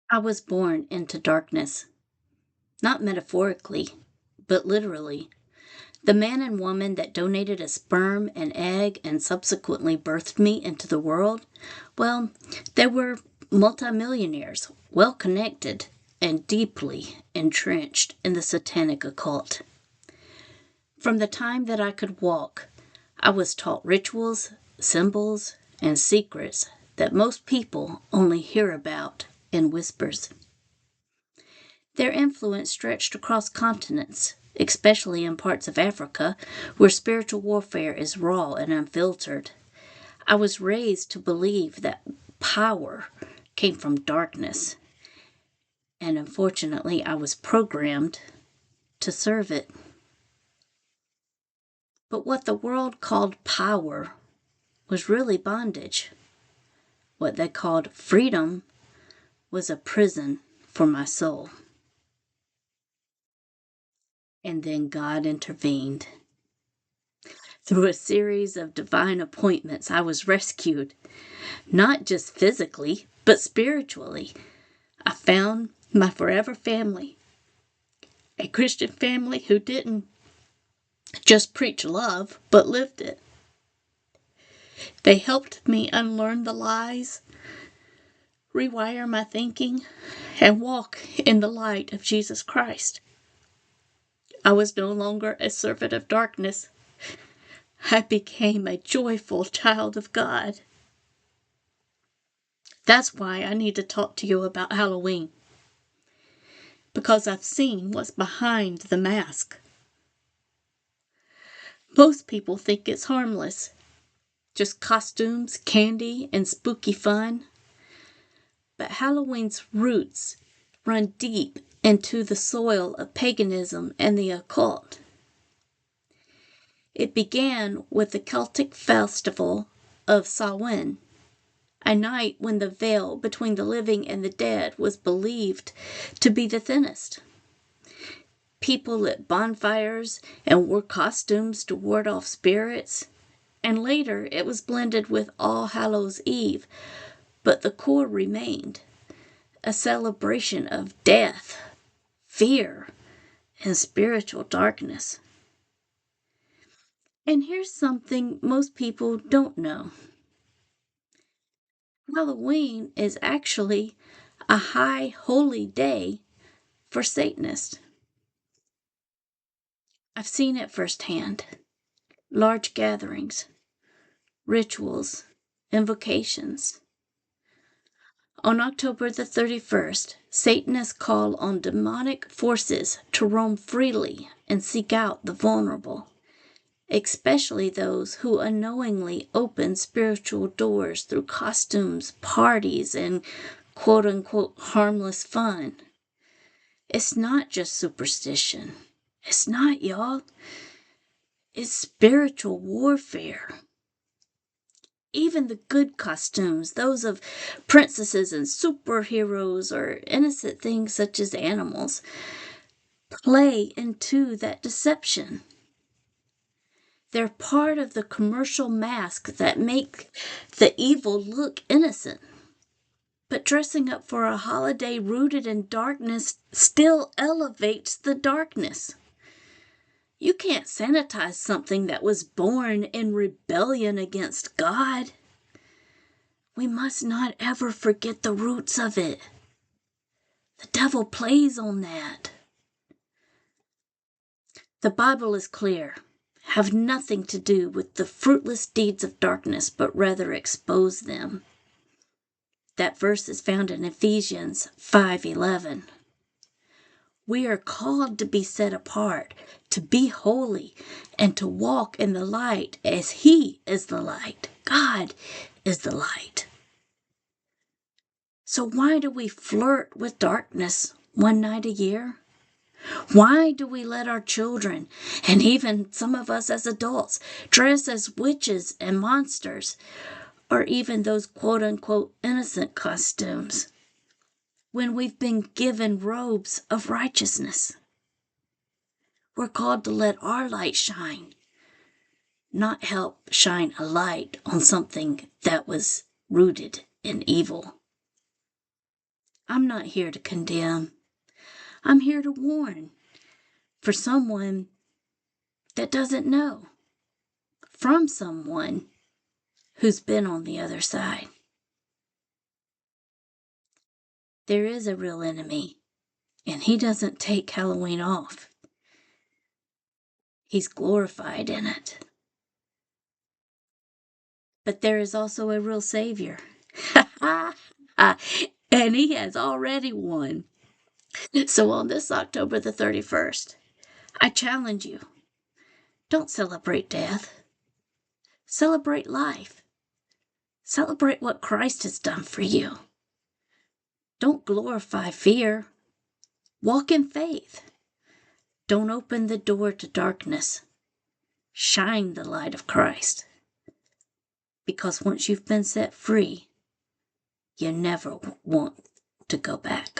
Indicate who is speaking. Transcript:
Speaker 1: I was born into darkness, not metaphorically, but literally. The man and woman that donated a sperm and egg and subsequently birthed me into the world, well, they were multimillionaires, well connected, and deeply entrenched in the satanic occult. From the time that I could walk, I was taught rituals, symbols, and secrets that most people only hear about in whispers. Their influence stretched across continents, especially in parts of Africa where spiritual warfare is raw and unfiltered. I was raised to believe that power came from darkness, and unfortunately, I was programmed to serve it. But what the world called power was really bondage. What they called freedom was a prison for my soul. And then God intervened. Through a series of divine appointments, I was rescued, not just physically, but spiritually. I found my forever family, a Christian family who didn't just preach love, but lived it. They helped me unlearn the lies, rewire my thinking, and walk in the light of Jesus Christ. I was no longer a servant of darkness. I became a joyful child of God. That's why I need to talk to you about Halloween. Because I've seen what's behind the mask. Most people think it's harmless. Just costumes, candy, and spooky fun. But Halloween's roots run deep into the soil of paganism and the occult. It began with the Celtic festival of Samhain, a night when the veil between the living and the dead was believed to be the thinnest. People lit bonfires and wore costumes to ward off spirits, and later it was blended with All Hallows' Eve, but the core remained, a celebration of death, fear, and spiritual darkness. And here's something most people don't know. Halloween is actually a high holy day for Satanists. I've seen it firsthand. Large gatherings, rituals, invocations. On October the 31st, Satanists call on demonic forces to roam freely and seek out the vulnerable, especially those who unknowingly open spiritual doors through costumes, parties, and quote-unquote harmless fun. It's not just superstition. It's not, y'all. It's spiritual warfare. Even the good costumes, those of princesses and superheroes or innocent things such as animals, play into that deception. They're part of the commercial mask that make the evil look innocent. But dressing up for a holiday rooted in darkness still elevates the darkness. You can't sanitize something that was born in rebellion against God. We must not ever forget the roots of it. The devil plays on that. The Bible is clear. Have nothing to do with the fruitless deeds of darkness, but rather expose them. That verse is found in Ephesians 5:11. We are called to be set apart, to be holy, and to walk in the light as He is the light. God is the light. So why do we flirt with darkness one night a year? Why do we let our children, and even some of us as adults, dress as witches and monsters, or even those quote-unquote innocent costumes, when we've been given robes of righteousness? We're called to let our light shine, not help shine a light on something that was rooted in evil. I'm not here to condemn. I'm here to warn for someone that doesn't know, from someone who's been on the other side. There is a real enemy, and he doesn't take Halloween off. He's glorified in it. But there is also a real Savior. And he has already won. So on this October the 31st, I challenge you, don't celebrate death. Celebrate life. Celebrate what Christ has done for you. Don't glorify fear. Walk in faith. Don't open the door to darkness. Shine the light of Christ. Because once you've been set free, you never want to go back.